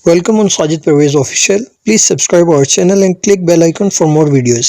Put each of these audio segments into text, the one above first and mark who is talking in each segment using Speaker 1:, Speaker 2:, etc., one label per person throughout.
Speaker 1: Welcome on Sajid Pervez Official. Please subscribe our channel and click bell icon for more videos.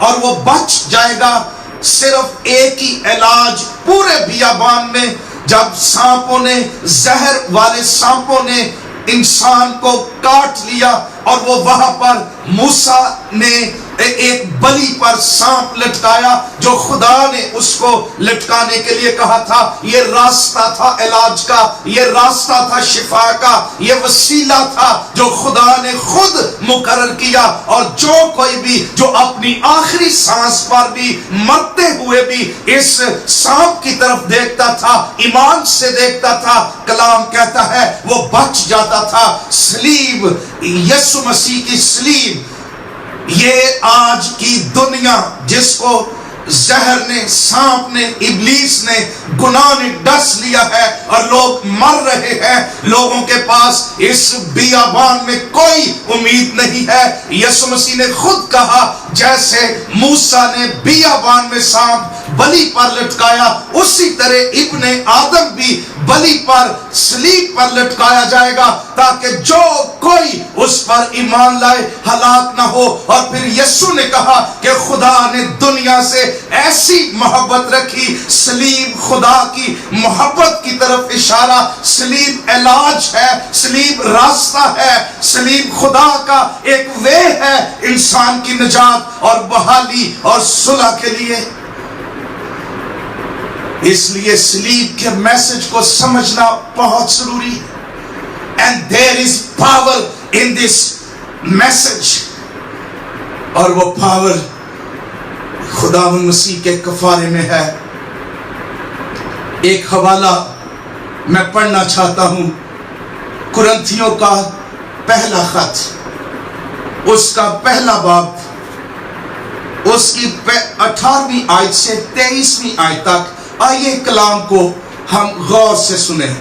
Speaker 2: اور وہ بچ جائے گا. صرف ایک ہی علاج پورے بیابان میں، جب سانپوں نے، زہر والے سانپوں نے انسان کو کاٹ لیا اور وہ وہاں پر موسیٰ نے ایک بلی پر سانپ لٹکایا جو خدا نے اس کو لٹکانے کے لیے کہا تھا. یہ راستہ تھا علاج کا، یہ راستہ تھا شفا کا، یہ وسیلہ تھا جو خدا نے خود مقرر کیا. اور جو کوئی بھی جو اپنی آخری سانس پر بھی مرتے ہوئے بھی اس سانپ کی طرف دیکھتا تھا، ایمان سے دیکھتا تھا، کلام کہتا ہے وہ بچ جاتا تھا. صلیب، یسوع مسیح کی صلیب، یہ آج کی دنیا جس کو زہر نے، سانپ نے، ابلیس نے، گناہ نے ڈس لیا ہے اور لوگ مر رہے ہیں، لوگوں کے پاس اس بیابان میں کوئی امید نہیں ہے. یسوع مسیح نے خود کہا جیسے موسیٰ نے بیابان میں سانپ بلی پر لٹکایا، اسی طرح ابن آدم بھی بلی پر، صلیب پر لٹکایا جائے گا تاکہ جو کوئی اس پر ایمان لائے ہلاک نہ ہو. اور پھر یسوع نے کہا کہ خدا نے دنیا سے ایسی محبت رکھی. صلیب خدا کی محبت کی طرف اشارہ، صلیب علاج ہے، صلیب راستہ ہے، صلیب خدا کا ایک وے ہے انسان کی نجات اور بحالی اور صلح کے لیے. اس لیے صلیب کے میسج کو سمجھنا بہت ضروری ہے. And there is power in this message. اور وہ پاور خداوند مسیح کے کفارے میں ہے. ایک حوالہ میں پڑھنا چاہتا ہوں، کرنتھیوں کا پہلا خط، اس کا پہلا باب، اس کی 18ویں آیت سے 23ویں آیت تک. آئیے کلام کو ہم غور سے سنیں.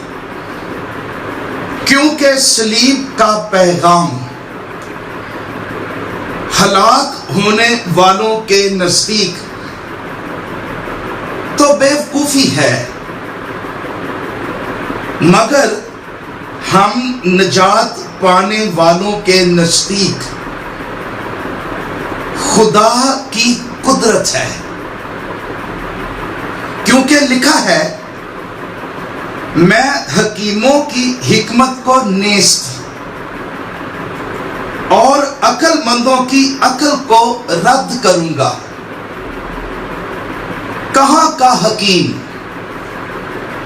Speaker 2: کیونکہ صلیب کا پیغام ہلاک ہونے والوں کے نزدیک تو بیوقوفی ہے، مگر ہم نجات پانے والوں کے نزدیک خدا کی قدرت ہے. کیونکہ لکھا ہے میں حکیموں کی حکمت کو نیست اور عقل مندوں کی عقل کو رد کروں گا. کہاں کا حکیم،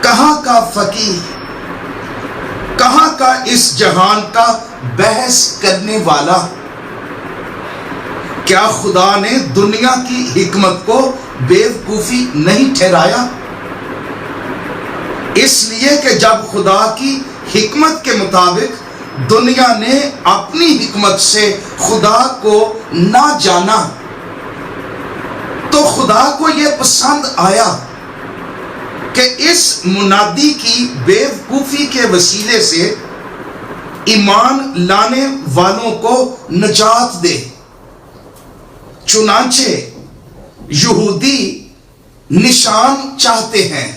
Speaker 2: کہاں کا فقیہ، کہاں کا اس جہان کا بحث کرنے والا؟ کیا خدا نے دنیا کی حکمت کو بیوقوفی نہیں ٹھہرایا؟ اس لیے کہ جب خدا کی حکمت کے مطابق دنیا نے اپنی حکمت سے خدا کو نہ جانا، تو خدا کو یہ پسند آیا کہ اس منادی کی بیوقوفی کے وسیلے سے ایمان لانے والوں کو نجات دے. چنانچہ یہودی نشان چاہتے ہیں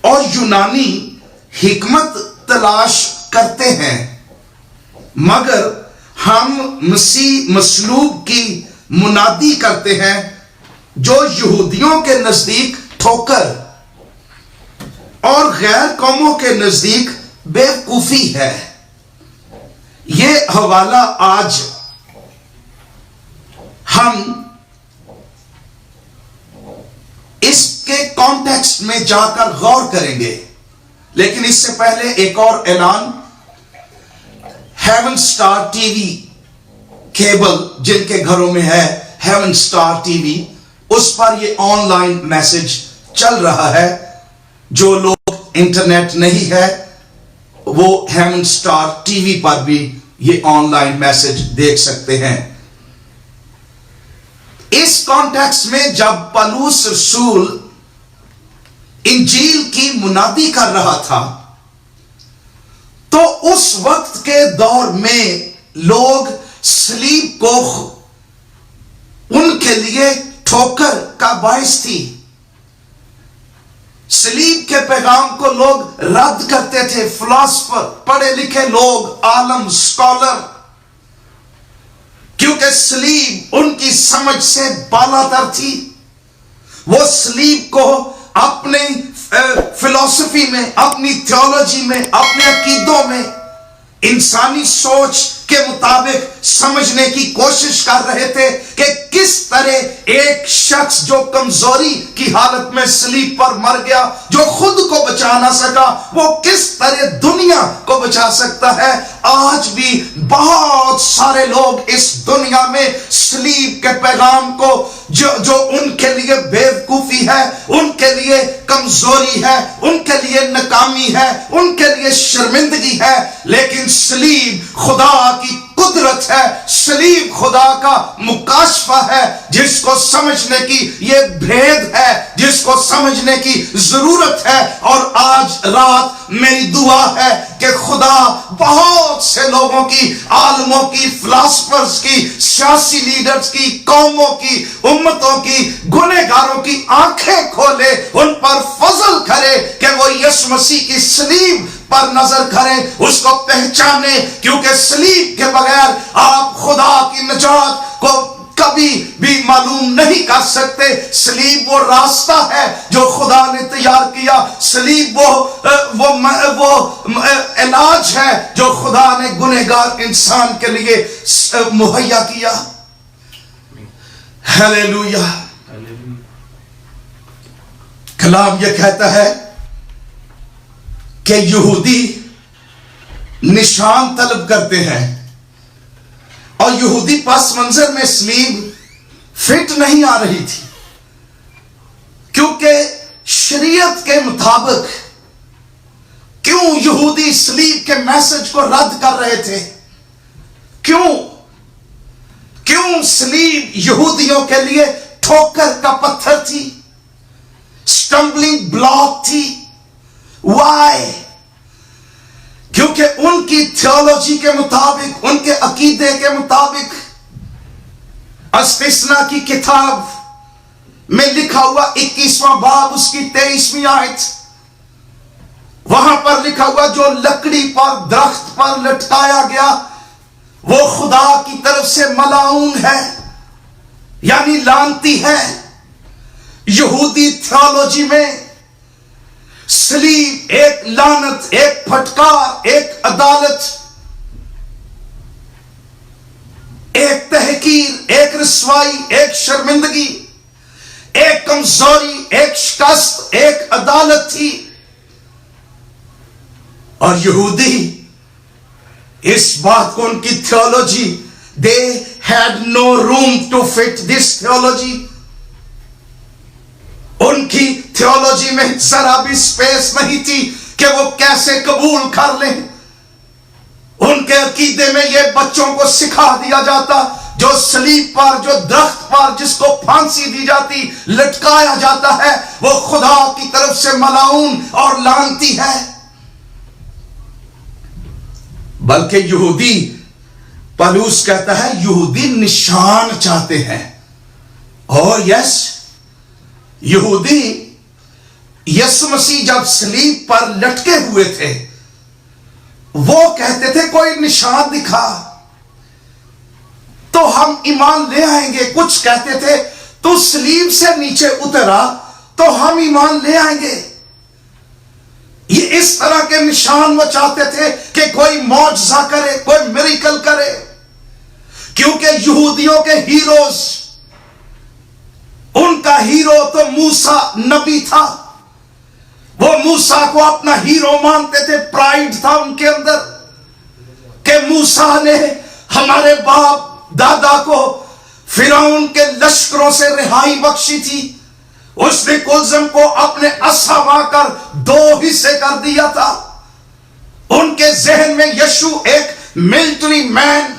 Speaker 2: اور یونانی حکمت تلاش کرتے ہیں، مگر ہم مسیح مصلوب کی منادی کرتے ہیں جو یہودیوں کے نزدیک ٹھوکر اور غیر قوموں کے نزدیک بیوقوفی ہے. یہ حوالہ آج ہم اس کے کانٹیکسٹ میں جا کر غور کریں گے، لیکن اس سے پہلے ایک اور اعلان. Heaven star T V cable جن کے گھروں میں ہے، ہیون سٹار ٹی وی، اس پر یہ آن لائن میسج چل رہا ہے. جو لوگ انٹرنیٹ نہیں ہے وہ ہیون سٹار ٹی وی پر بھی یہ آن لائن میسج دیکھ سکتے ہیں. اس کانٹیکسٹ میں جب پولس رسول انجیل کی منادی کر رہا تھا تو اس وقت کے دور میں لوگ صلیب کو ان کے لیے ٹھوکر کا باعث تھی. صلیب کے پیغام کو لوگ رد کرتے تھے. فلاسفر، پڑھے لکھے لوگ، عالم، اسکالر کیونکہ سلیب ان کی سمجھ سے بالاتر تھی. وہ سلیب کو اپنے فلسفی میں، اپنی تھیولوجی میں، اپنے عقیدوں میں انسانی سوچ کے مطابق سمجھنے کی کوشش کر رہے تھے کہ کس طرح ایک شخص جو کمزوری کی حالت میں سلیب پر مر گیا، جو خود کو بچا نہ سکا، وہ کس طرح دنیا کو بچا سکتا ہے. آج بھی بہت سارے لوگ اس دنیا میں سلیب کے پیغام کو جو ان کے لیے بیوقوفی ہے، ان کے لیے کمزوری ہے، ان کے لیے ناکامی ہے، ان کے لیے شرمندگی ہے، لیکن سلیب خدا کی قدرت ہے، سلیب خدا کا مکاشفہ ہے، جس کو سمجھنے کی یہ بھید ہے، جس کو سمجھنے کی ضرورت ہے. اور آج رات میری دعا ہے کہ خدا بہت سے لوگوں کی، عالموں کی، فلاسفرز کی، سیاسی لیڈرز کی، قوموں کی، امتوں کی، گنہگاروں کی آنکھیں کھولے، ان پر فضل کرے کہ وہ یسوع مسیح کی صلیب پر نظر کریں، اس کو پہچانے، کیونکہ صلیب کے بغیر آپ خدا کی نجات کو کبھی بھی معلوم نہیں کر سکتے. صلیب وہ راستہ ہے جو خدا نے تیار کیا، صلیب وہ علاج ہے جو خدا نے گنہگار انسان کے لیے مہیا کیا. ہلیلویا. کلام یہ کہتا ہے کہ یہودی نشان طلب کرتے ہیں، اور یہودی پس منظر میں صلیب فٹ نہیں آ رہی تھی، کیونکہ شریعت کے مطابق کیوں یہودی صلیب کے میسج کو رد کر رہے تھے؟ کیوں صلیب یہودیوں کے لیے ٹھوکر کا پتھر تھی، سٹمبلنگ بلاک تھی؟ وائی؟ کیونکہ ان کی تھیولوجی کے مطابق، ان کے عقیدے کے مطابق، استثنا کی کتاب میں لکھا ہوا 21واں باب اس کی 23ویں آیت، وہاں پر لکھا ہوا جو لکڑی پر، درخت پر لٹکایا گیا وہ خدا کی طرف سے ملعون ہے، یعنی لعنتی ہے. یہودی تھیولوجی میں صلیب ایک لعنت، ایک پھٹکار، ایک عدالت، ایک تحقیر، ایک رسوائی، ایک شرمندگی، ایک کمزوری، ایک شکست، ایک عدالت تھی. اور یہودی اس بات کو، ان کی theology, they had no room to fit this theology. ان کی تھیولوجی میں ذرا بھی سپیس نہیں تھی کہ وہ کیسے قبول کر لیں. ان کے عقیدے میں یہ بچوں کو سکھا دیا جاتا، جو صلیب پر، جو درخت پر جس کو پھانسی دی جاتی، لٹکایا جاتا ہے، وہ خدا کی طرف سے ملعون اور لعنتی ہے. بلکہ یہودی، پالوس کہتا ہے یہودی نشان چاہتے ہیں. اور یس، یہودی یسوع مسیح جب صلیب پر لٹکے ہوئے تھے وہ کہتے تھے کوئی نشان دکھا تو ہم ایمان لے آئیں گے. کچھ کہتے تھے تو صلیب سے نیچے اترا تو ہم ایمان لے آئیں گے. یہ اس طرح کے نشان وہ چاہتے تھے کہ کوئی معجزہ کرے، کوئی میریکل کرے، کیونکہ یہودیوں کے ہیروز، ان کا ہیرو تو موسیٰ نبی تھا. وہ موسیٰ کو اپنا ہیرو مانتے تھے، پرائیڈ تھا ان کے اندر کہ موسیٰ نے ہمارے باپ دادا کو فرعون کے لشکروں سے رہائی بخشی تھی. اس نے کلزم کو اپنے عصا مار کر 2 حصے کر دیا تھا. ان کے ذہن میں یشوع ایک ملٹری مین،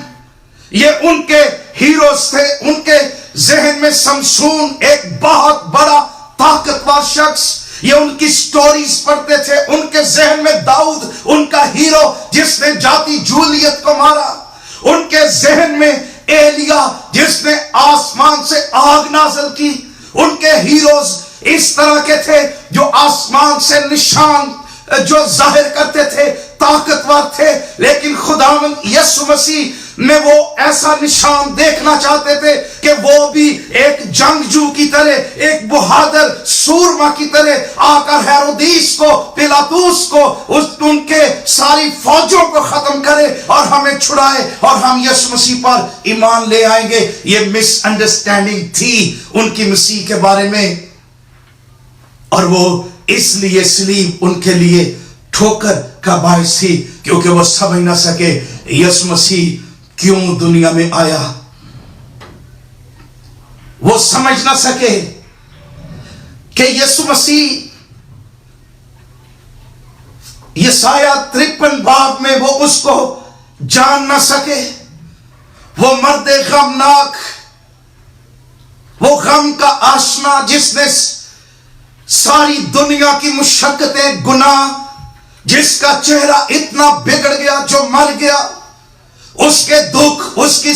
Speaker 2: یہ ان کے ہیروز تھے. ان کے ذہن میں سمسون ایک بہت بڑا طاقتور شخص، یہ ان کی سٹوریز پڑھتے تھے. ان کے ذہن میں داؤد ان کا ہیرو جس نے جاتی جولیت کو مارا. ان کے ذہن میں ایلیا جس نے آسمان سے آگ نازل کی. ان کے ہیروز اس طرح کے تھے جو آسمان سے نشان جو ظاہر کرتے تھے، طاقتور تھے. لیکن خداوند یسوع مسیح میں وہ ایسا نشان دیکھنا چاہتے تھے کہ وہ بھی ایک جنگجو کی طرح، ایک بہادر سورما کی طرح آ کر ہیرودیس کو، پیلاطوس کو، ان کے ساری فوجوں کو ختم کرے اور ہمیں چھڑائے اور ہم یسوع مسیح پر ایمان لے آئیں گے۔ یہ مس انڈرسٹینڈنگ تھی ان کی مسیح کے بارے میں، اور وہ اس لیے صلیب ان کے لیے ٹھوکر کا باعث تھی، کیونکہ وہ سمجھ نہ سکے یسوع مسیح کیوں دنیا میں آیا۔ وہ سمجھ نہ سکے کہ یسوع مسیح یسایہ 53 باب میں وہ اس کو جان نہ سکے، وہ مرد غمناک، وہ غم کا آشنا جس نے ساری دنیا کی مشقتیں، گناہ، جس کا چہرہ اتنا بگڑ گیا، جو مر گیا، اس کے دکھ، اس کی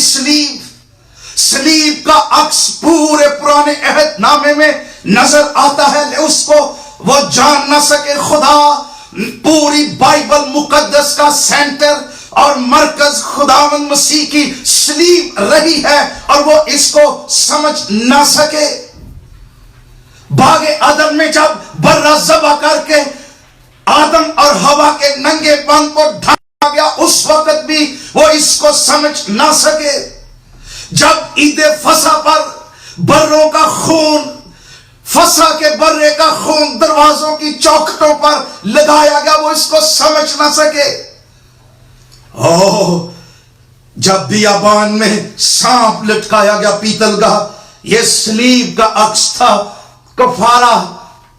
Speaker 2: صلیب کا عکس پورے پرانے عہد نامے میں نظر آتا ہے، اس کو وہ جان نہ سکے۔ خدا پوری بائبل مقدس کا سینٹر اور مرکز خداوند مسیح کی صلیب رہی ہے، اور وہ اس کو سمجھ نہ سکے۔ باغ عدن میں جب برہ ذبح کر کے آدم اور حوا کے ننگے پن کو ڈھانپا گیا، اس وقت بھی وہ اس کو سمجھ نہ سکے۔ جب عید فصح پر بروں کا خون، فصح کے برے کا خون دروازوں کی چوکھٹوں پر لگایا گیا، وہ اس کو سمجھ نہ سکے۔ جب بیابان میں سانپ لٹکایا گیا پیتل کا، یہ صلیب کا عکس تھا۔ کفارہ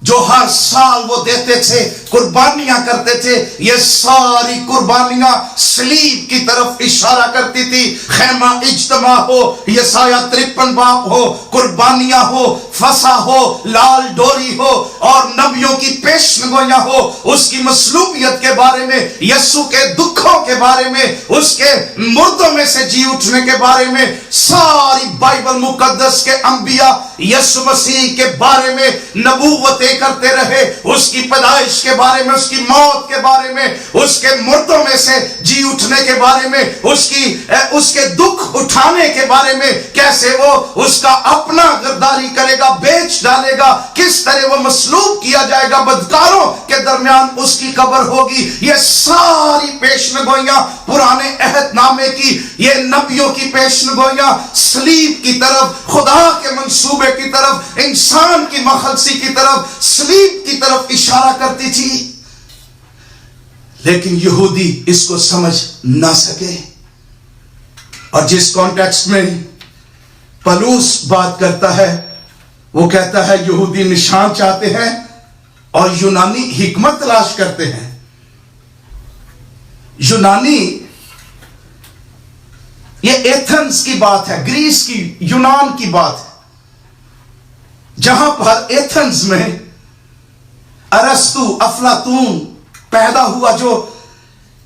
Speaker 2: جو ہر سال وہ دیتے تھے، قربانیاں کرتے تھے، یہ ساری قربانیاں صلیب کی طرف اشارہ کرتی تھی۔ خیمہ اجتماع ہو، یسایہ 53 باب ہو، قربانیاں ہو، فصح ہو، لال ڈوری ہو، اور نبیوں کی پیشنگویاں ہو، اس کی مصلوبیت کے بارے میں، یسوع کے دکھوں کے بارے میں، اس کے مردوں میں سے جی اٹھنے کے بارے میں، ساری بائبل مقدس کے انبیاء یسوع مسیح کے بارے میں نبوتیں کرتے رہے، اس کی پیدائش کے بارے میں، اس کی موت کے بارے میں، اس کے مردوں میں سے جی اٹھنے کے بارے میں، اس کے دکھ اٹھانے کے بارے میں، کیسے وہ اس کا اپنا غداری کرے گا، بیچ ڈالے گا، کس طرح وہ مصلوب کیا جائے گا، بدکاروں کے درمیان اس کی قبر ہوگی۔ یہ ساری پیشنگوئیاں پرانے عہد نامے کی، یہ نبیوں کی پیشنگوئیاں صلیب کی طرف، خدا کے منصوبے کی طرف، انسان کی مخلصی کی طرف، صلیب کی طرف اشارہ کرتی تھی۔ لیکن یہودی اس کو سمجھ نہ سکے، اور جس کانٹیکسٹ میں پولس بات کرتا ہے، وہ کہتا ہے یہودی نشان چاہتے ہیں اور یونانی حکمت تلاش کرتے ہیں۔ یونانی، یہ ایتھنز کی بات ہے، گریس کی، یونان کی بات ہے، جہاں پر ایتھنز میں ارسطو، افلاطون پیدا ہوا، جو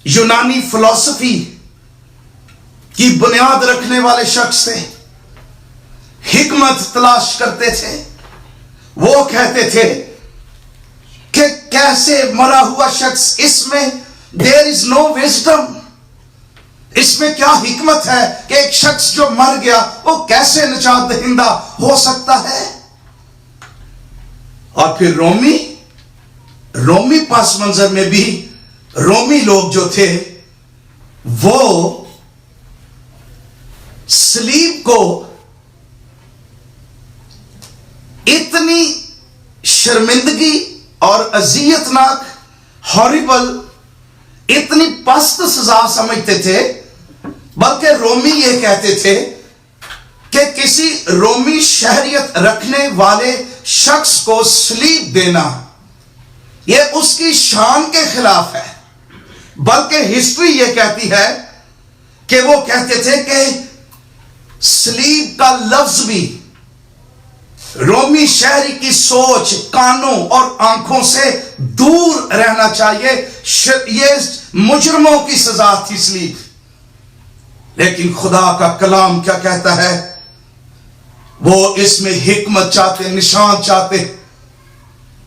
Speaker 2: یونانی فلسفی کی بنیاد رکھنے والے شخص تھے، حکمت تلاش کرتے تھے۔ وہ کہتے تھے کہ کیسے مرا ہوا شخص، اس میں there is no wisdom، اس میں کیا حکمت ہے کہ ایک شخص جو مر گیا وہ کیسے نجات دہندہ ہو سکتا ہے۔ اور پھر رومی پس منظر میں بھی رومی لوگ جو تھے وہ صلیب کو اتنی شرمندگی اور اذیتناک، ہاریبل، اتنی پست سزا سمجھتے تھے، بلکہ رومی یہ کہتے تھے کہ کسی رومی شہریت رکھنے والے شخص کو صلیب دینا یہ اس کی شان کے خلاف ہے۔ بلکہ ہسٹری یہ کہتی ہے کہ وہ کہتے تھے کہ صلیب کا لفظ بھی رومی شہری کی سوچ، کانوں اور آنکھوں سے دور رہنا چاہیے، یہ مجرموں کی سزا تھی صلیب۔ لیکن خدا کا کلام کیا کہتا ہے؟ وہ اس میں حکمت چاہتے، نشان چاہتے،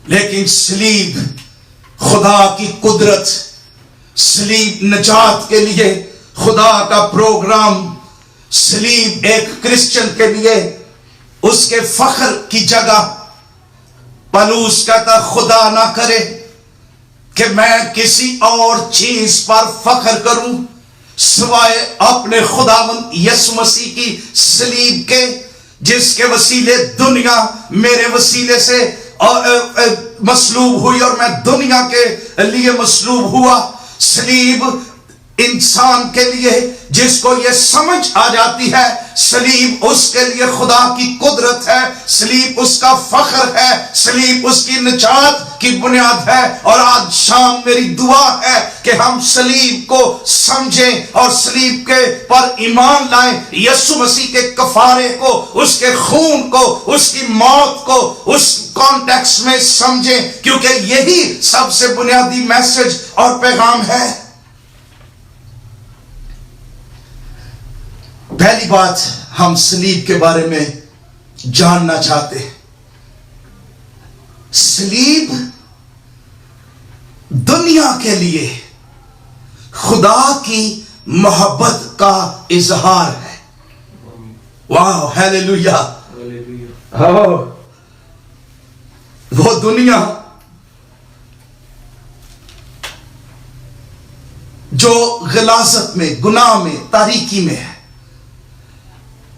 Speaker 2: لیکن صلیب خدا کی قدرت، صلیب نجات کے لیے خدا کا پروگرام صلیب ایک کرسچن کے لیے اس کے فخر کی جگہ. پولس کہتا خدا نہ کرے کہ میں کسی اور چیز پر فخر کروں سوائے اپنے خداوند یسوع مسیح کی صلیب کے، جس کے وسیلے دنیا میرے وسیلے سے مصلوب ہوئی اور میں دنیا کے لیے مصلوب ہوا. صلیب انسان کے لیے جس کو یہ سمجھ آ جاتی ہے صلیب اس کے لیے خدا کی قدرت ہے، صلیب اس کا فخر ہے، صلیب اس کی نجات کی بنیاد ہے. اور آج شام میری دعا ہے کہ ہم صلیب کو سمجھیں اور صلیب کے پر ایمان لائیں، یسوع مسیح کے کفارے کو، اس کے خون کو، اس کی موت کو اس کانٹیکس میں سمجھیں، کیونکہ یہی سب سے بنیادی میسج اور پیغام ہے. پہلی بات ہم صلیب کے بارے میں جاننا چاہتے ہیں. صلیب دنیا کے لیے خدا کی محبت کا اظہار ہے. واو ہیلیلویا. وہ دنیا جو غلاظت میں، گناہ میں، تاریکی میں ہے،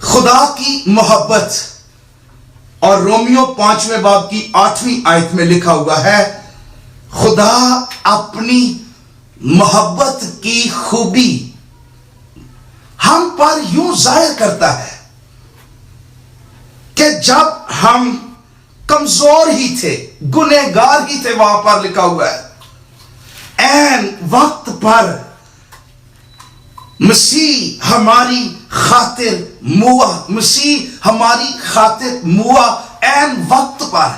Speaker 2: خدا کی محبت. اور رومیو 5ویں باب کی 8ویں آیت میں لکھا ہوا ہے خدا اپنی محبت کی خوبی ہم پر یوں ظاہر کرتا ہے کہ جب ہم کمزور ہی تھے، گنہگار ہی تھے، وہاں پر لکھا ہوا ہے عین وقت پر مسیح ہماری خاطر موا. مسیح ہماری خاطر موا عین وقت پر.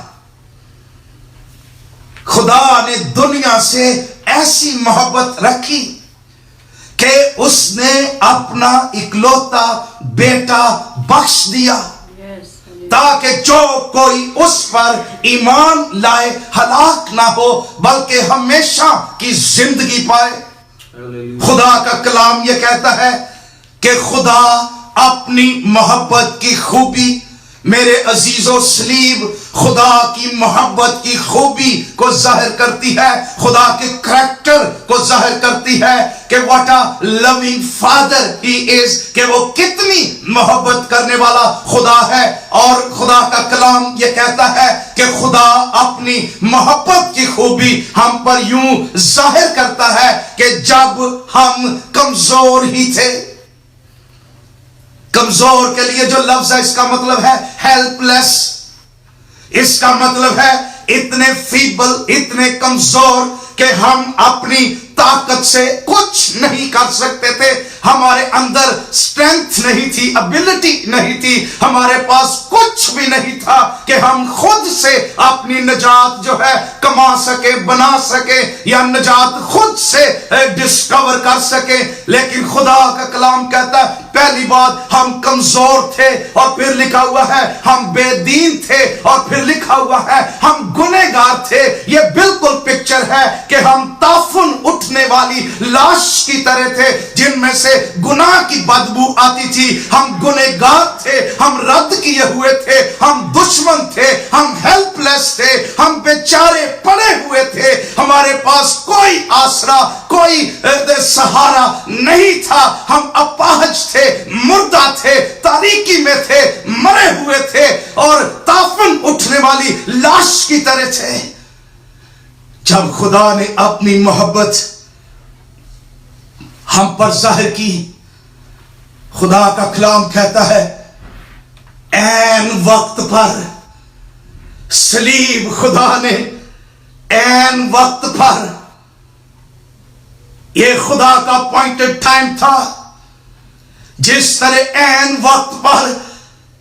Speaker 2: خدا نے دنیا سے ایسی محبت رکھی کہ اس نے اپنا اکلوتا بیٹا بخش دیا تاکہ جو کوئی اس پر ایمان لائے ہلاک نہ ہو بلکہ ہمیشہ کی زندگی پائے. خدا کا کلام یہ کہتا ہے کہ خدا اپنی محبت کی خوبی، میرے عزیزو صلیب خدا کی محبت کی خوبی کو ظاہر کرتی ہے، خدا کے کریکٹر کو ظاہر کرتی ہے کہ what a loving father he is، کہ وہ کتنی محبت کرنے والا خدا ہے. اور خدا کا کلام یہ کہتا ہے کہ خدا اپنی محبت کی خوبی ہم پر یوں ظاہر کرتا ہے کہ جب ہم کمزور ہی تھے. کمزور کے لیے جو لفظ ہے اس کا مطلب ہے ہیلپ لیس. اس کا مطلب ہے اتنے فیبل، اتنے کمزور کہ ہم اپنی طاقت سے کچھ نہیں کر سکتے تھے. ہمارے اندر اسٹرینتھ نہیں تھی، ابیلٹی نہیں تھی، ہمارے پاس کچھ بھی نہیں تھا کہ ہم خود سے اپنی نجات جو ہے کما سکے، بنا سکے، یا نجات خود سے ڈسکور کر سکے. لیکن خدا کا کلام کہتا ہے پہلی بات ہم کمزور تھے، اور پھر لکھا ہوا ہے ہم بے دین تھے، اور پھر لکھا ہوا ہے ہم گنہگار تھے. یہ بالکل پکچر ہے کہ ہم تافن اٹھنے والی لاش کی طرح تھے جن میں سے گناہ کی بدبو آتی تھی. ہم گنہگار تھے، ہم رد کیے ہوئے تھے، ہم دشمن تھے، ہم ہیلپ لیس تھے، ہم بیچارے پڑے ہوئے تھے. ہمارے پاس کوئی آسرا، کوئی سہارا نہیں تھا. ہم اپاہج تھے، مردہ تھے، تاریکی میں تھے، مرے ہوئے تھے، اور تافن اٹھنے والی لاش کی طرح تھے. جب خدا نے اپنی محبت ہم پر ظاہر کی، خدا کا کلام کہتا ہے عین وقت پر صلیب خدا نے عین وقت پر، یہ خدا کا اپوائنٹڈ ٹائم تھا. جس طرح عین وقت پر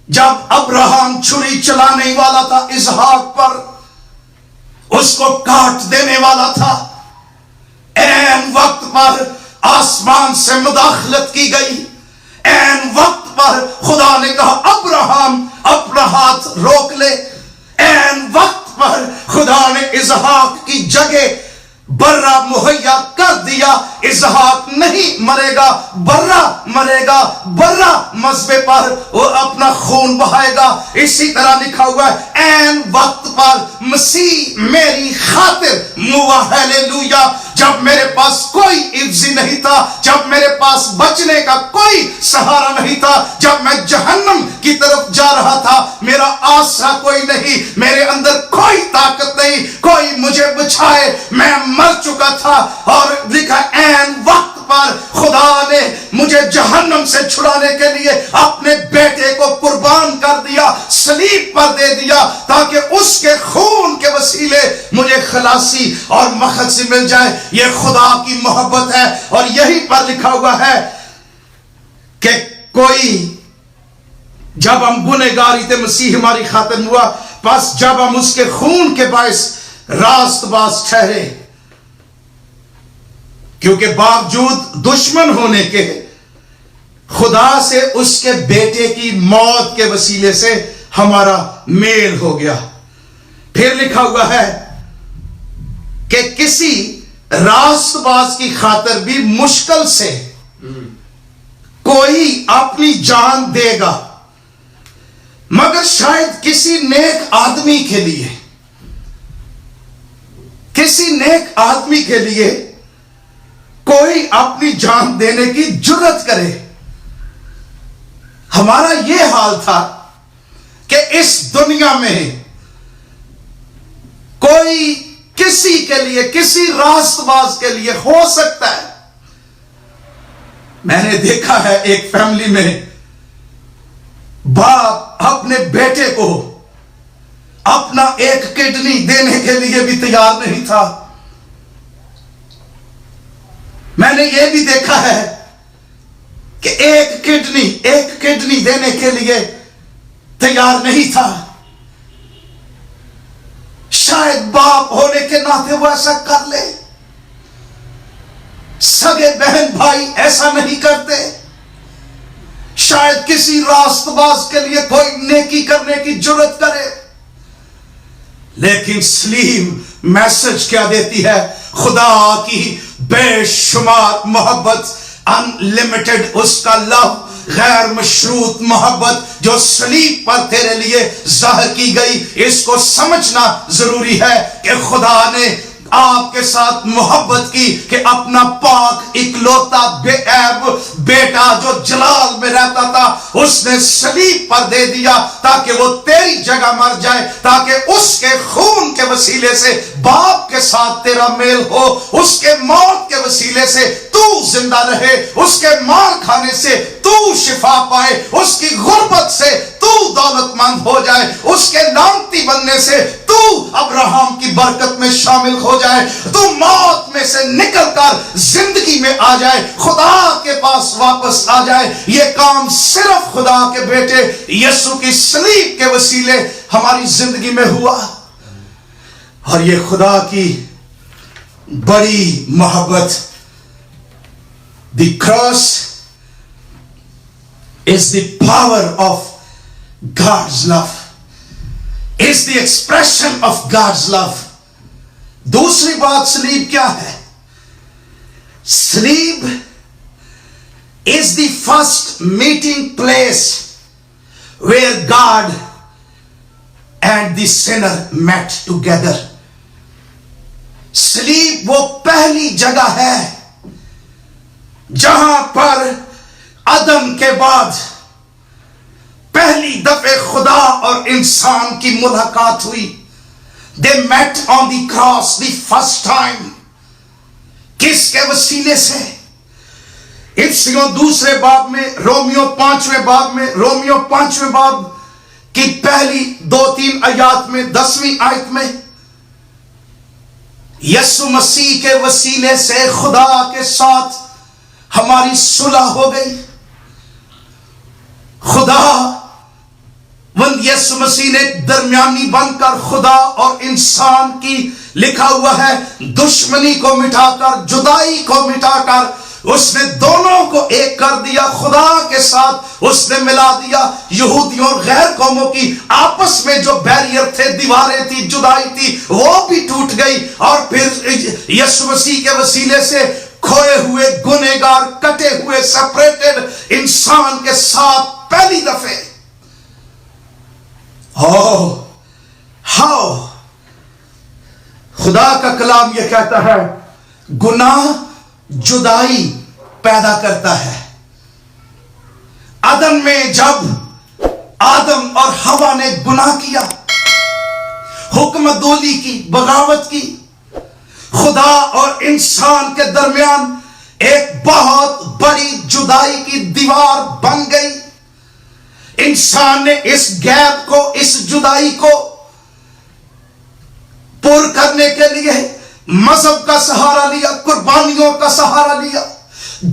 Speaker 2: جب ابراہم چھری چلانے والا تھا اسحاق پر، اس کو کاٹ دینے والا تھا، عین وقت پر آسمان سے مداخلت کی گئی. عین وقت پر خدا نے کہا ابراہم اپنا ہاتھ روک لے. عین وقت پر خدا نے اسحاق کی جگہ برہ مہیا کر دیا، اسحاق نہیں مرے گا، برہ مرے گا، برہ مذبح پر وہ اپنا خون بہائے گا۔ اسی طرح لکھا ہوا ہے عین وقت پر مسیح میری خاطر موا، ہیلیلویا۔ جب میرے پاس کوئی عوضی نہیں تھا، جب میرے پاس بچنے کا کوئی سہارا نہیں تھا، جب میں جہنم کی طرف جا رہا تھا، میرا آسرا کوئی نہیں، میرے اندر کوئی طاقت نہیں، کوئی مجھے بچائے، میں مر چکا تھا، اور لکھا عین وقت پر خدا نے مجھے جہنم سے چھڑانے کے لیے اپنے بیٹے کو قربان کر دیا، صلیب پر دے دیا، تاکہ اس کے خون کے وسیلے مجھے خلاصی اور مخلصی مل جائے۔ یہ خدا کی محبت ہے، اور یہی پر لکھا ہوا ہے کہ کوئی جب ہم گنہگاری تھے مسیح ہماری خاطر ہوا، پس جب ہم اس کے خون کے باعث راست باز ٹھہرے، کیونکہ باوجود دشمن ہونے کے خدا سے اس کے بیٹے کی موت کے وسیلے سے ہمارا میل ہو گیا۔ پھر لکھا ہوا ہے کہ کسی راست باز کی خاطر بھی مشکل سے کوئی اپنی جان دے گا، مگر شاید کسی نیک آدمی کے لیے، کسی نیک آدمی کے لیے کوئی اپنی جان دینے کی جرت کرے۔ ہمارا یہ حال تھا کہ اس دنیا میں کوئی کسی کے لیے، کسی راست باز کے لیے ہو سکتا ہے۔ میں نے دیکھا ہے ایک فیملی میں باپ اپنے بیٹے کو اپنا ایک کڈنی دینے کے لیے بھی تیار نہیں تھا۔ میں نے یہ بھی دیکھا ہے کہ ایک کڈنی دینے کے لیے تیار نہیں تھا۔ شاید باپ ہونے کے ناطے وہ ایسا کر لے، سگے بہن بھائی ایسا نہیں کرتے، شاید کسی راست باز کے لیے کوئی نیکی کرنے کی جرت کرے، لیکن صلیب میسج کیا دیتی ہے؟ خدا کی بے شمار محبت، ان لمیٹڈ اس کا لو، غیر مشروط محبت جو صلیب پر تیرے لیے ظاہر کی گئی۔ اس کو سمجھنا ضروری ہے کہ خدا نے آپ کے ساتھ محبت کی کہ اپنا پاک اکلوتا بے عیب بیٹا جو جلال میں رہتا تھا اس نے صلیب پر دے دیا، تاکہ وہ تیری جگہ مر جائے، تاکہ اس کے خون کے وسیلے سے باپ کے ساتھ تیرا میل ہو، اس کے موت کے وسیلے سے تو زندہ رہے، اس کے مار کھانے سے تو شفا پائے، اس کی غربت سے تو دولت مند ہو جائے، اس کے لعنتی بننے سے تو ابراہم کی برکت میں شامل ہو جائے، تو موت میں سے نکل کر زندگی میں آ جائے، خدا کے پاس واپس آ جائے۔ یہ کام صرف خدا کے بیٹے یسوع کی صلیب کے وسیلے ہماری زندگی میں ہوا، اور یہ خدا کی بڑی محبت۔ The cross is the power of God's love, is the expression of God's love۔ دوسری بات صلیب کیا ہے؟ صلیب is the first meeting place where God and the sinner met together۔ صلیب وہ پہلی جگہ ہے جہاں پر آدم کے بعد پہلی دفعہ خدا اور انسان کی ملاقات ہوئی۔ They met on the cross the first time۔ کس کے وسیلے سے؟ افسیوں دوسرے باب میں، رومیو 5ویں باب میں، رومیو 5ویں باب کی پہلی 2-3 آیات میں، 10ویں آیت میں، یسوع مسیح کے وسیلے سے خدا کے ساتھ ہماری صلح ہو گئی۔ خدا یسوع مسیح نے درمیانی بن کر خدا اور انسان کی، لکھا ہوا ہے، دشمنی کو مٹا کر، جدائی کو مٹا کر اس نے دونوں کو ایک کر دیا، خدا کے ساتھ اس نے ملا دیا۔ یہودیوں اور غیر قوموں کی آپس میں جو بیریئر تھے، دیواریں تھی، جدائی تھی، وہ بھی ٹوٹ گئی، اور پھر یسوع مسیح کے وسیلے سے کھوئے ہوئے، گنہگار، کٹے ہوئے، سپریٹڈ انسان کے ساتھ پہلی دفعہ ہاؤ خدا کا کلام یہ کہتا ہے گناہ جدائی پیدا کرتا ہے۔ عدن میں جب آدم اور حوا نے گناہ کیا، حکم دولی کی، بغاوت کی، خدا اور انسان کے درمیان ایک بہت بڑی جدائی کی دیوار بن گئی۔ انسان نے اس گیپ کو، اس جدائی کو پور کرنے کے لیے مذہب کا سہارا لیا، قربانیوں کا سہارا لیا،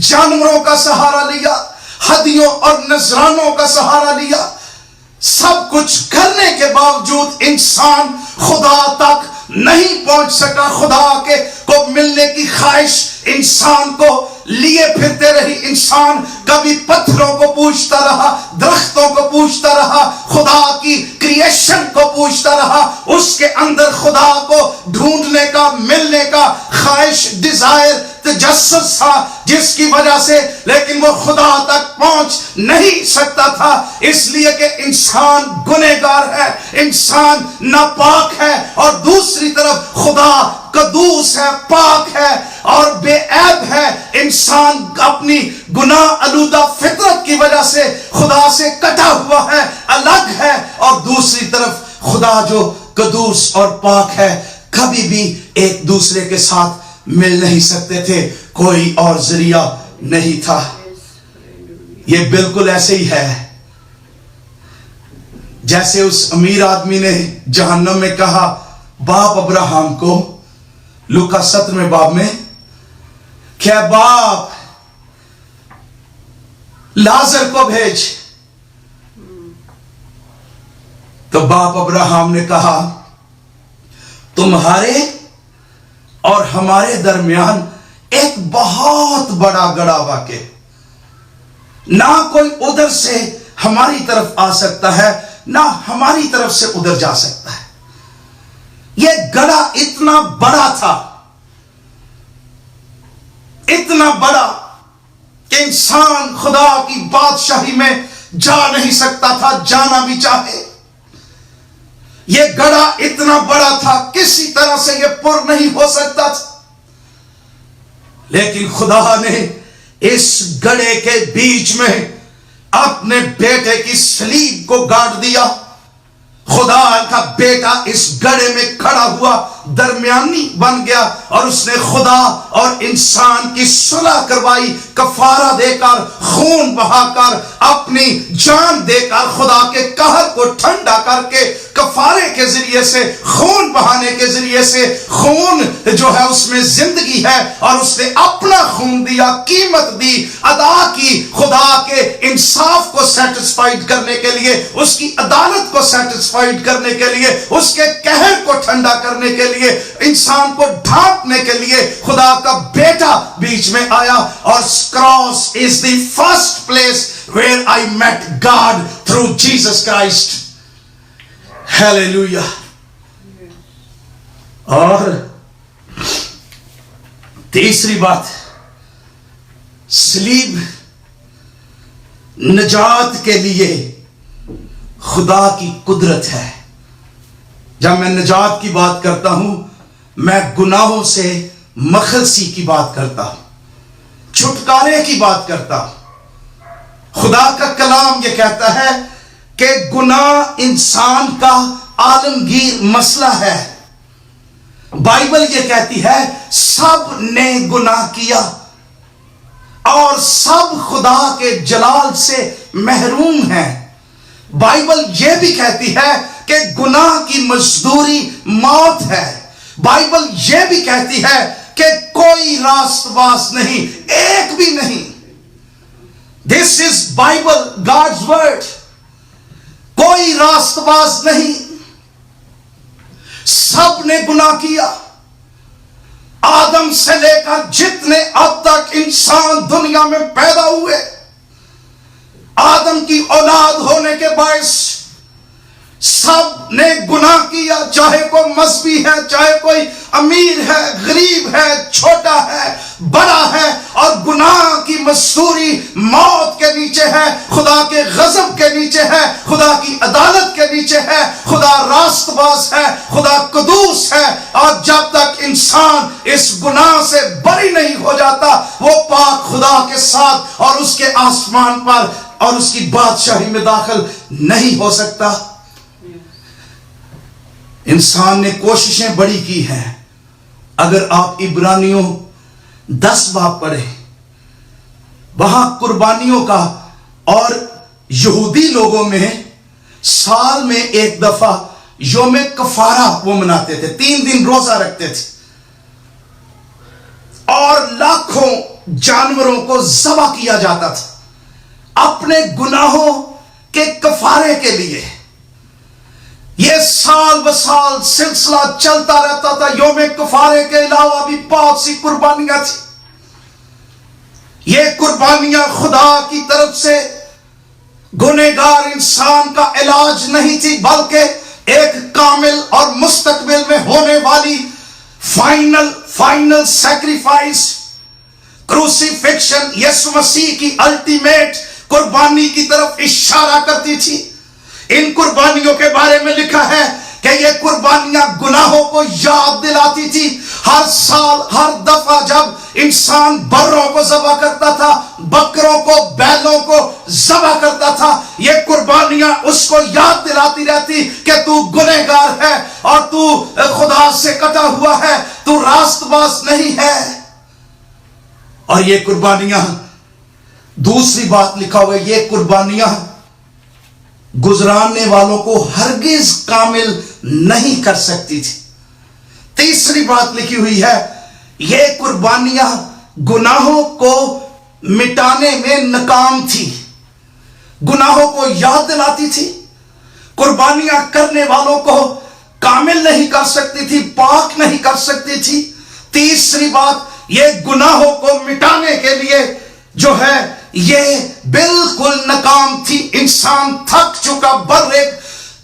Speaker 2: جانوروں کا سہارا لیا، ہدیوں اور نذرانوں کا سہارا لیا۔ سب کچھ کرنے کے باوجود انسان خدا تک نہیں پہنچ سکا۔ خدا کے کو ملنے کی خواہش انسان کو لیے پھرتے رہی۔ انسان کبھی پتھروں کو پوچھتا رہا، درختوں کو پوچھتا رہا، خدا کی کریشن کو پوچھتا رہا۔ اس کے اندر خدا کو ڈھونڈنے کا، ملنے کا خواہش، ڈیزائر، تجسس تھا، جس کی وجہ سے لیکن وہ خدا تک پہنچ نہیں سکتا تھا، اس لیے کہ انسان گنہگار ہے، انسان ناپاک ہے، اور دوسری طرف خدا قدوس ہے، پاک ہے اور بے عیب ہے۔ انسان اپنی گناہ آلودہ فطرت کی وجہ سے خدا سے کٹا ہوا ہے، الگ ہے، اور دوسری طرف خدا جو قدوس اور پاک ہے، کبھی بھی ایک دوسرے کے ساتھ مل نہیں سکتے تھے، کوئی اور ذریعہ نہیں تھا۔ یہ بالکل ایسے ہی ہے جیسے اس امیر آدمی نے جہنم میں کہا باپ ابراہم کو، لوکا 17 باب میں، کہ باپ لازر کو بھیج۔ تو باپ ابراہم نے کہا تمہارے اور ہمارے درمیان ایک بہت بڑا گڑھا واقع، نہ کوئی ادھر سے ہماری طرف آ سکتا ہے، نہ ہماری طرف سے ادھر جا سکتا ہے۔ یہ گڑھا اتنا بڑا تھا، اتنا بڑا کہ انسان خدا کی بادشاہی میں جا نہیں سکتا تھا، جانا بھی چاہے۔ یہ گڑھا اتنا بڑا تھا، کسی طرح سے یہ پر نہیں ہو سکتا تھا، لیکن خدا نے اس گڑھے کے بیچ میں اپنے بیٹے کی صلیب کو گاڑ دیا۔ خدا کا بیٹا اس گڑھے میں کھڑا ہوا، درمیانی بن گیا، اور اس نے خدا اور انسان کی صلح کروائی، کفارہ دے کر، خون بہا کر، اپنی جان دے کر، خدا کے قہر کو ٹھنڈا کر کے، کفارے کے ذریعے سے، خون بہانے کے ذریعے سے، خون جو ہے اس میں زندگی ہے، اور اس نے اپنا خون دیا، قیمت دی، ادا کی، خدا کے انصاف کو سیٹسفائیڈ کرنے کے لیے، اس کی عدالت کو سیٹسفائیڈ کرنے کے لیے، اس کے قہر کو ٹھنڈا کرنے کے لیے، انسان کو ڈھانپنے کے لیے خدا کا بیٹا بیچ میں آیا۔ اور cross is the first place where I met God through Jesus Christ. Hallelujah. اور تیسری بات، صلیب نجات کے لیے خدا کی قدرت ہے۔ جب میں نجات کی بات کرتا ہوں، میں گناہوں سے مخلصی کی بات کرتا ہوں، چھٹکارے کی بات کرتا ہوں۔ خدا کا کلام یہ کہتا ہے کہ گناہ انسان کا عالمگیر مسئلہ ہے۔ بائبل یہ کہتی ہے سب نے گناہ کیا اور سب خدا کے جلال سے محروم ہیں۔ بائبل یہ بھی کہتی ہے کہ گناہ کی مزدوری موت ہے۔ بائبل یہ بھی کہتی ہے کہ کوئی راست باز نہیں، ایک بھی نہیں۔ This is Bible, God's word. کوئی راست باز نہیں، سب نے گناہ کیا آدم سے لے کر جتنے اب تک انسان دنیا میں پیدا ہوئے، آدم کی اولاد ہونے کے باعث سب نے گناہ کیا، چاہے کوئی مذہبی ہے، چاہے کوئی امیر ہے، غریب ہے، چھوٹا ہے، بڑا ہے، اور گناہ کی مزدوری موت کے نیچے ہے، خدا کے غضب کے نیچے ہے، خدا کی عدالت کے نیچے ہے، خدا راست باز ہے، خدا قدوس ہے، اور جب تک انسان اس گناہ سے بری نہیں ہو جاتا وہ پاک خدا کے ساتھ اور اس کے آسمان پر اور اس کی بادشاہی میں داخل نہیں ہو سکتا۔ انسان نے کوششیں بڑی کی ہیں۔ اگر آپ عبرانیوں 10 باب پڑھیں، وہاں قربانیوں کا، اور یہودی لوگوں میں سال میں ایک دفعہ یوم کفارہ وہ مناتے تھے، 3 دن روزہ رکھتے تھے اور لاکھوں جانوروں کو ذبح کیا جاتا تھا اپنے گناہوں کے کفارے کے لیے۔ یہ سال بسال سلسلہ چلتا رہتا تھا۔ یوم کفارے کے علاوہ بھی بہت سی قربانیاں تھیں۔ یہ قربانیاں خدا کی طرف سے گنہگار انسان کا علاج نہیں تھی، بلکہ ایک کامل اور مستقبل میں ہونے والی فائنل سیکریفائس، کروسیفکشن، یسوع مسیح کی الٹیمیٹ قربانی کی طرف اشارہ کرتی تھی۔ ان قربانیوں کے بارے میں لکھا ہے کہ یہ قربانیاں گناہوں کو یاد دلاتی تھی۔ ہر سال، ہر دفعہ جب انسان بروں کو ذبح کرتا تھا، بکروں کو، بیلوں کو ذبح کرتا تھا، یہ قربانیاں اس کو یاد دلاتی رہتی کہ تو گنہگار ہے اور تو خدا سے کٹا ہوا ہے، تو راست باز نہیں ہے۔ اور یہ قربانیاں، دوسری بات لکھا ہوا ہے، یہ قربانیاں گزرانے والوں کو ہرگز کامل نہیں کر سکتی تھی۔ تیسری بات لکھی ہوئی ہے، یہ قربانیاں گناہوں کو مٹانے میں ناکام تھی، گناہوں کو یاد دلاتی تھی، قربانیاں کرنے والوں کو کامل نہیں کر سکتی تھی، پاک نہیں کر سکتی تھی۔ تیسری بات، یہ گناہوں کو مٹانے کے لیے جو ہے یہ بالکل ناکام تھی۔ انسان تھک چکا، برے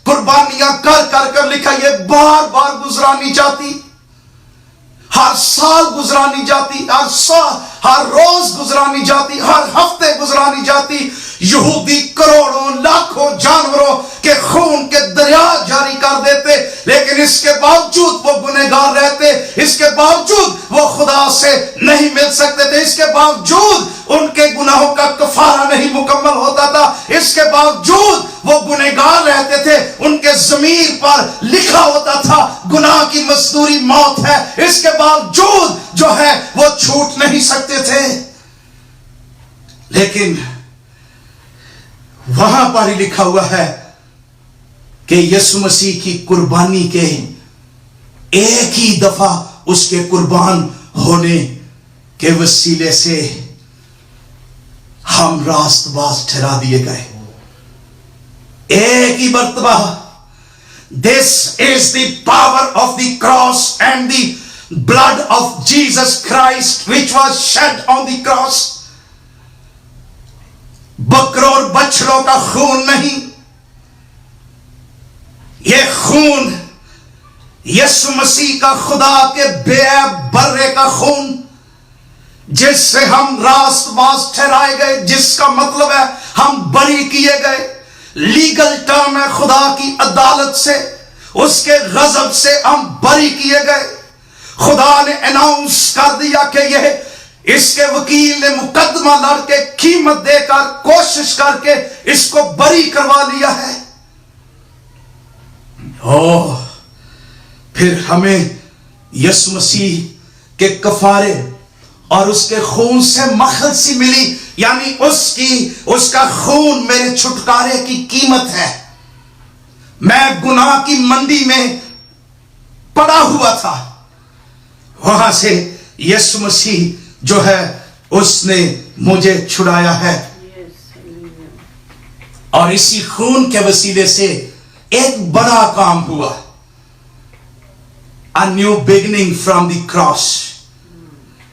Speaker 2: قربانیاں کر کر لکھا یہ بار بار گزرانی جاتی، ہر سال گزرانی جاتی، ہر روز گزرانی جاتی، ہر ہفتے گزرانی جاتی۔ یہودی کروڑوں لاکھوں جانوروں کے خون کے دریا جاری کر دیتے، لیکن اس کے باوجود وہ گنہگار رہتے، اس کے باوجود وہ خدا سے نہیں مل سکتے تھے، اس کے باوجود ان کے گناہوں کا کفارہ نہیں مکمل ہوتا تھا، اس کے باوجود وہ گنہگار رہتے تھے، ان کے ضمیر پر لکھا ہوتا تھا گناہ کی مزدوری موت ہے، اس کے باوجود جو ہے وہ چھوٹ نہیں سکتے تھے۔ لیکن وہاں پر ہی لکھا ہوا ہے کہ یسوع مسیح کی قربانی کے ایک ہی دفعہ اس کے قربان ہونے کے وسیلے سے ہم راست باز ٹھہرا دیے گئے، ایک ہی مرتبہ۔ This is the power of the cross and the blood of Jesus Christ which was shed on the cross۔ بکروں اور بچڑوں کا خون نہیں، یہ خون یسوع مسیح کا، خدا کے بے عیب برے کا خون، جس سے ہم راست باز ٹھہرائے گئے، جس کا مطلب ہے ہم بری کیے گئے۔ لیگل ٹرم ہے، خدا کی عدالت سے، اس کے غضب سے ہم بری کیے گئے۔ خدا نے اناؤنس کر دیا کہ یہ اس کے وکیل نے مقدمہ لڑ کے قیمت دے کر کوشش کر کے اس کو بری کروا لیا ہے۔ پھر ہمیں یسوع مسیح کے کفارے اور اس کے خون سے مخلصی ملی، یعنی اس کا خون میرے چھٹکارے کی قیمت ہے۔ میں گناہ کی منڈی میں پڑا ہوا تھا، وہاں سے یسوع مسیح جو ہے اس نے مجھے چھڑایا ہے، اور اسی خون کے وسیلے سے ایک بڑا کام ہوا۔ A new beginning from the cross۔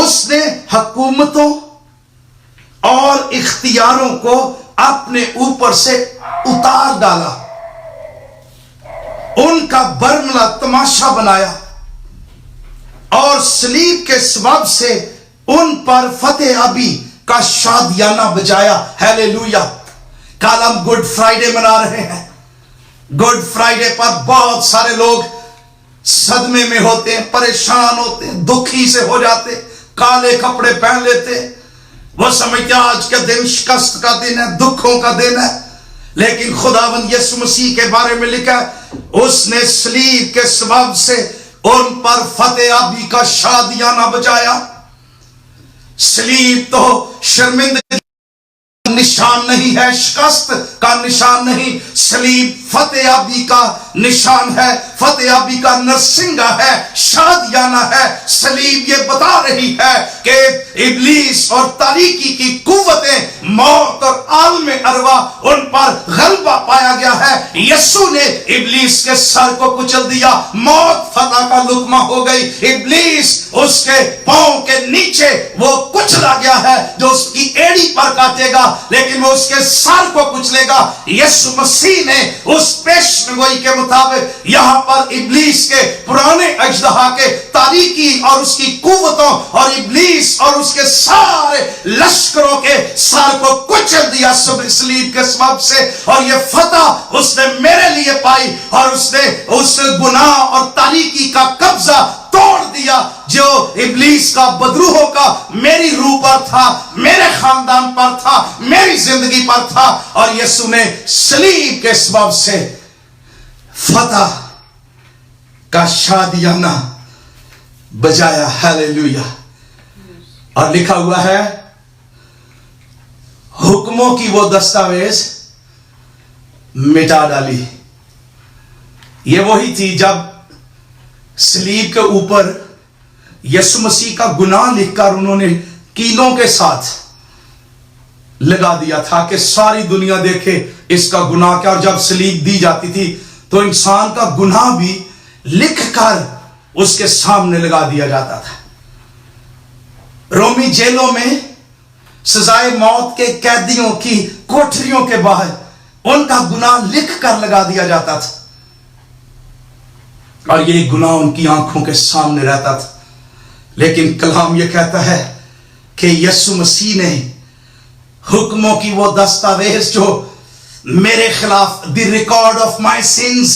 Speaker 2: اس نے حکومتوں اور اختیاروں کو اپنے اوپر سے اتار ڈالا، ان کا برملا تماشا بنایا اور صلیب کے سبب سے ان پر فتح یابی کا شادیانہ بجایا۔ ہیلیلویا۔ کل ہم گڈ فرائیڈے منا رہے ہیں۔ گڈ فرائیڈے پر بہت سارے لوگ صدمے میں ہوتے ہیں، پریشان ہوتے ہیں، دکھی سے ہو جاتے، کالے کپڑے پہن لیتے، وہ سمجھتے ہیں آج کا دن شکست کا دن ہے، دکھوں کا دن ہے۔ لیکن خداوند یسوع مسیح کے بارے میں لکھا ہے اس نے صلیب کے سبب سے ان پر فتح یابی کا شادیانہ بجایا۔ صلیب تو شرمندگی کا نشان نہیں ہے، شکست کا نشان نہیں، صلیب فتح یابی کا نشان ہے، فتح یابی کا نرسنگا ہے، شادیانہ ہے۔ صلیب یہ بتا رہی ہے کہ ابلیس اور تاریکی کی قوتیں، موت اور عالم ارواح، ان پر غلبہ پایا گیا ہے۔ یسوع نے ابلیس کے سر کو کچل دیا، موت فتح کا لقمہ ہو گئی، ابلیس اس کے پاؤں کے نیچے وہ کچلا گیا ہے، جو اس کی ایڑی پر کاٹے گا لیکن وہ اس کے سر کو کچلے گا۔ یسوع مسیح نے اس پیشن گوئی کے مطابق یہاں پر ابلیس کے پرانے اژدہا کے تاریکی اور اس کی قوتوں اور ابلیس اور اس کے سارے لشکروں کے سر کو کچل دیا صلیب کے سبب سے، اور یہ فتح اس نے میرے لیے پائی، اور اس نے اس گناہ اور تاریکی کا قبضہ توڑ دیا جو ابلیس کا، بدروحوں کا میری روح پر تھا، میرے خاندان پر تھا، میری زندگی پر تھا، اور یسوع نے صلیب کے سبب سے فتح کا شادیانہ بجایا۔ ہیلیلویا۔ اور لکھا ہوا ہے حکموں کی وہ دستاویز مٹا ڈالی۔ یہ وہی تھی جب صلیب کے اوپر یسوع مسیح کا گناہ لکھ کر انہوں نے کیلوں کے ساتھ لگا دیا تھا کہ ساری دنیا دیکھے اس کا گناہ کیا، اور جب صلیب دی جاتی تھی تو انسان کا گناہ بھی لکھ کر اس کے سامنے لگا دیا جاتا تھا۔ رومی جیلوں میں سزائے موت کے قیدیوں کی کوٹریوں کے باہر ان کا گناہ لکھ کر لگا دیا جاتا تھا، اور یہ گناہ ان کی آنکھوں کے سامنے رہتا تھا۔ لیکن کلام یہ کہتا ہے کہ یسوع مسیح نے حکموں کی وہ دستاویز جو میرے خلاف، دی ریکارڈ آف مائی سینز،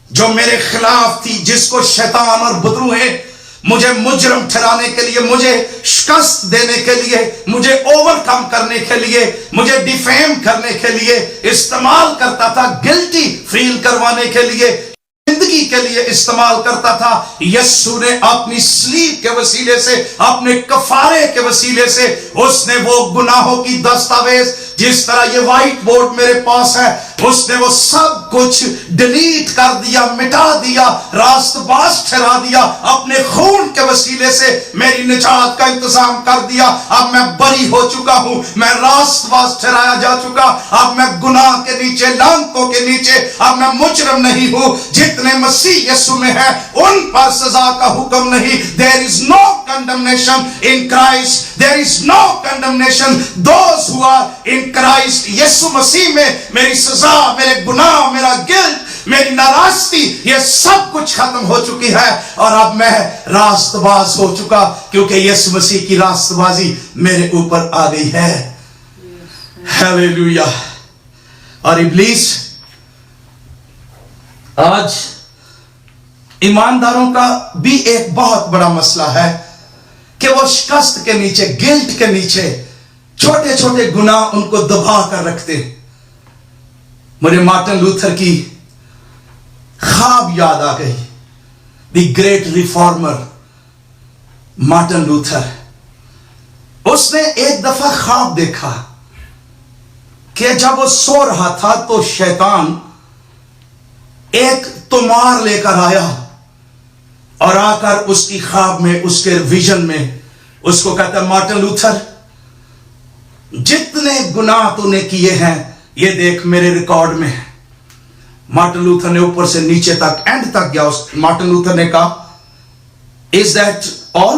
Speaker 2: جو میرے خلاف تھی، جس کو شیطان اور بدروہیں مجھے مجرم ٹھہرانے کے لیے، مجھے شکست دینے کے لیے، مجھے اوور کم کرنے کے لیے، مجھے ڈیفیم کرنے کے لیے استعمال کرتا تھا، گلٹی فیل کروانے کے لیے، زندگی کے لیے استعمال کرتا تھا، یسوع نے اپنی صلیب کے وسیلے سے، اپنے کفارے کے وسیلے سے اس نے وہ گناہوں کی دستاویز، جس طرح یہ وائٹ بورڈ میرے پاس ہے، اس نے وہ سب کچھ ڈیلیٹ کر دیا، مٹا دیا، راست باز ٹھہرا دیا، اپنے خون کے وسیلے سے میری نجات کا انتظام کر دیا۔ اب میں بری ہو چکا ہوں، میں راست باز ٹھہرایا جا چکا، اب میں گناہ کے نیچے، لعنتوں کے نیچے، اب میں مجرم نہیں ہوں۔ جتنے مسیح یسوع میں ہے ان پر سزا کا حکم نہیں۔ There is no condemnation in Christ. There is no condemnation. Those who are in Christ. یسوع مسیح میں میری سزا، میرے گناہ، میرا گلٹ، میری ناراستی، یہ سب کچھ ختم ہو چکی ہے، اور اب میں راست باز ہو چکا، کیونکہ یسوع مسیح کی راست بازی میرے اوپر آ گئی ہے۔ ہیلیلویا۔ اور ابلیس آج ایمانداروں کا بھی ایک بہت بڑا مسئلہ ہے کہ وہ شکست کے نیچے، گلٹ کے نیچے چھوٹے چھوٹے گناہ ان کو دبا کر رکھتے۔ مجھے مارٹن لوتھر کی خواب یاد آ گئی، the great reformer Martin Luther. اس نے ایک دفعہ خواب دیکھا کہ جب وہ سو رہا تھا تو شیطان ایک تمار لے کر آیا اور آ کر اس کی خواب میں، اس کے ویژن میں اس کو کہتا ہے، مارٹن لوتھر، جتنے گناہ تو نے کیے ہیں یہ دیکھ میرے ریکارڈ میں ہے۔ مارٹن لوتھر نے اوپر سے نیچے تک، اینڈ تک گیا۔ مارٹن لوتھر نے کہا، is that all?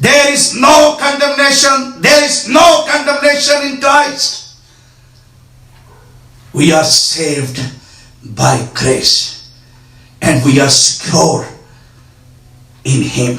Speaker 2: There is no condemnation, there is no condemnation in Christ. We are saved by grace and we are secure in Him.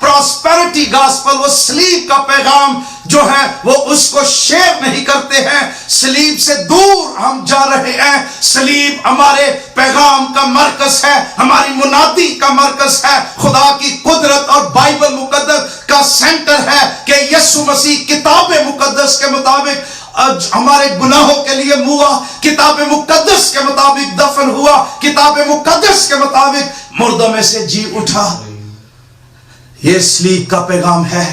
Speaker 2: Prosperity gospel, وہ سلیب کا پیغام جو ہے وہ اس کو شیئر نہیں کرتے ہیں. سلیب سے دور ہم جا رہے ہیں. سلیب ہمارے پیغام کا مرکز ہے، ہماری منادی کا مرکز ہے، خدا کی قدرت اور بائبل مقدس کا سینٹر ہے کہ یسوع مسیح کتاب مقدس کے مطابق ہمارے گناہوں کے لیے ہوا، کتاب مقدس کے مطابق دفن ہوا، کتاب مقدس کے مطابق مردوں میں سے جی اٹھا. یہ سلیب کا پیغام ہے.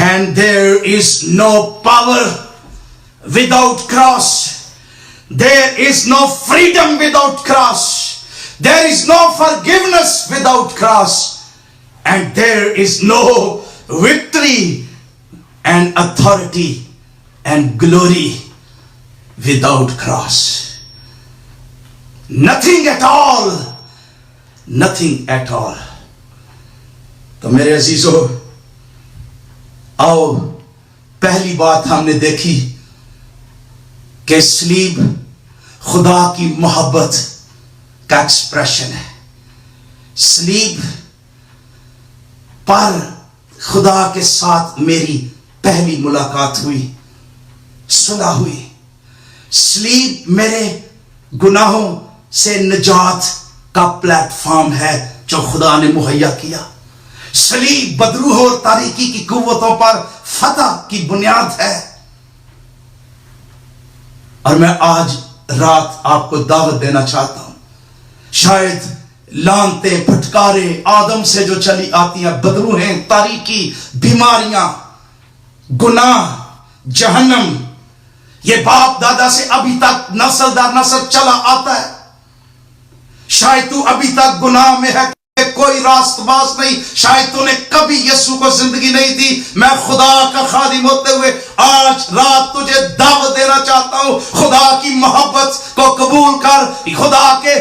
Speaker 2: And there is no power without cross. There is no freedom without cross. There is no forgiveness without cross. And there is no victory and authority and glory without cross. Nothing at all. Nothing at all. تو میرے عزیزو، آؤ پہلی بات ہم نے دیکھی کہ سلیب خدا کی محبت کا ایکسپریشن ہے. سلیب پر خدا کے ساتھ میری پہلی ملاقات ہوئی، صلح ہوئی. سلیب میرے گناہوں سے نجات کا پلیٹ فارم ہے جو خدا نے مہیا کیا. سلیب بدروح اور تاریکی کی قوتوں پر فتح کی بنیاد ہے. اور میں آج رات آپ کو دعوت دینا چاہتا ہوں. شاید لانتے پھٹکارے آدم سے جو چلی آتی ہیں، بدروہیں، تاریکی، بیماریاں، گناہ، جہنم، یہ باپ دادا سے ابھی تک نسل در نسل چلا آتا ہے. شاید تو ابھی تک گناہ میں ہے، کوئی راست باز نہیں. شاید تو نے کبھی یسوع کو زندگی نہیں دی. میں خدا کا خادم ہوتے ہوئے آج رات تجھے دعوت دینا چاہتا ہوں، خدا کی محبت کو قبول کر، خدا کے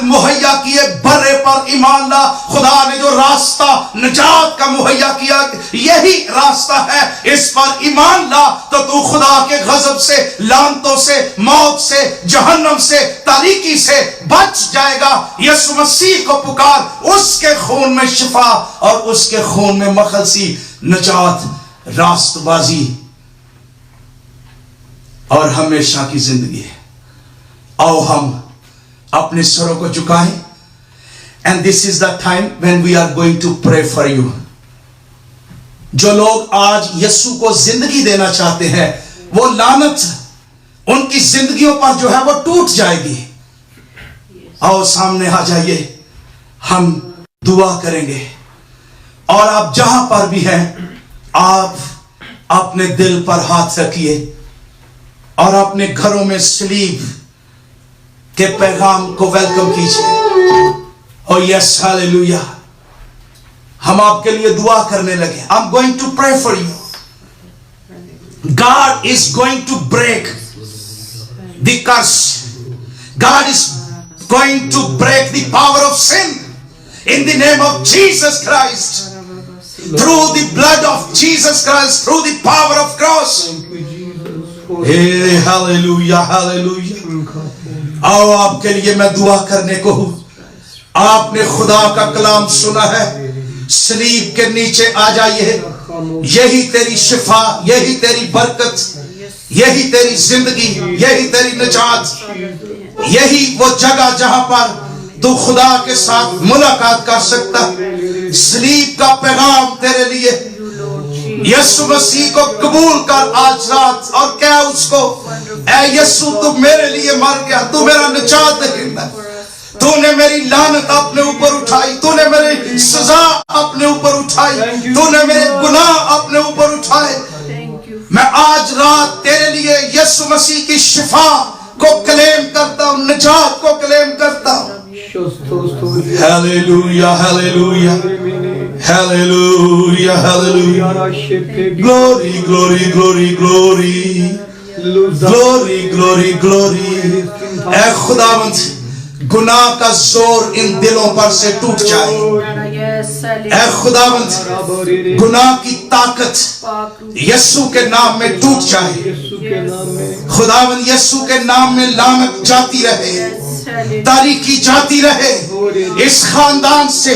Speaker 2: مہیا کیے برے پر ایمان لا. خدا نے جو راستہ نجات کا مہیا کیا یہی راستہ ہے، اس پر ایمان لا تو خدا کے غضب سے، لعنتوں سے، موت سے، جہنم سے، تاریکی سے بچ جائے گا. یسوع مسیح کو پکار، اس کے خون میں شفا اور اس کے خون میں مخلصی، نجات، راست بازی اور ہمیشہ کی زندگی ہے. آؤ ہم اپنے سروں کو جھکائیں. And this is the time when we are going to pray for you. جو لوگ آج یسوع کو زندگی دینا چاہتے ہیں، وہ لعنت ان کی زندگیوں پر جو ہے وہ ٹوٹ جائے گی. آؤ سامنے آ جائیے، ہم دعا کریں گے. اور آپ جہاں پر بھی ہیں، آپ اپنے دل پر ہاتھ رکھیے اور اپنے گھروں میں سلیب کے پیغام کو ویلکم کیجیے. اور یس ہاللویا، ہم آپ کے لیے دعا کرنے لگے. I'm going to pray for you. God is going to break the curse. God is going to break the power of sin in the name of Jesus Christ. Through the blood of Jesus Christ, through the power of cross. Hey, hallelujah, hallelujah. آؤ آپ کے لیے میں دعا کرنے کو ہوں. آپ نے خدا کا کلام سنا ہے، سلیب کے نیچے آ جائیے. یہی تیری شفا، یہی تیری برکت، یہی تیری زندگی، یہی تیری نجات، یہی وہ جگہ جہاں پر تو خدا کے ساتھ ملاقات کر سکتا. سلیب کا پیغام تیرے لیے. یسوع مسیح کو قبول کر آج رات اور کہہ اس کو، اے یسوع تو میرے لیے مر گیا، تو میرا نجات دہندہ، تو نے میری لعنت اپنے اوپر اٹھائی، تو نے میری سزا اپنے اوپر اٹھائی، تو نے میرے گناہ اپنے اوپر اٹھائے. میں آج رات تیرے لیے یسوع مسیح کی شفا کو کلیم کرتا ہوں، نجات کو کلیم کرتا ہوں. Hallelujah, hallelujah, hallelujah, hallelujah. Glory glory glory glory glory glory glory. اے خداوند، گناہ کا زور ان دلوں پر سے ٹوٹ جائے. اے خداوند، گناہ کی طاقت یسوع کے نام میں ٹوٹ جائے. خداوند، یسوع کے نام میں لعنت جاتی رہے، تاریکی جاتی رہے اس خاندان سے،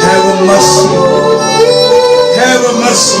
Speaker 2: Have mercy, have mercy।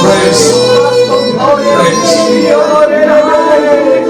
Speaker 2: Praise, praise,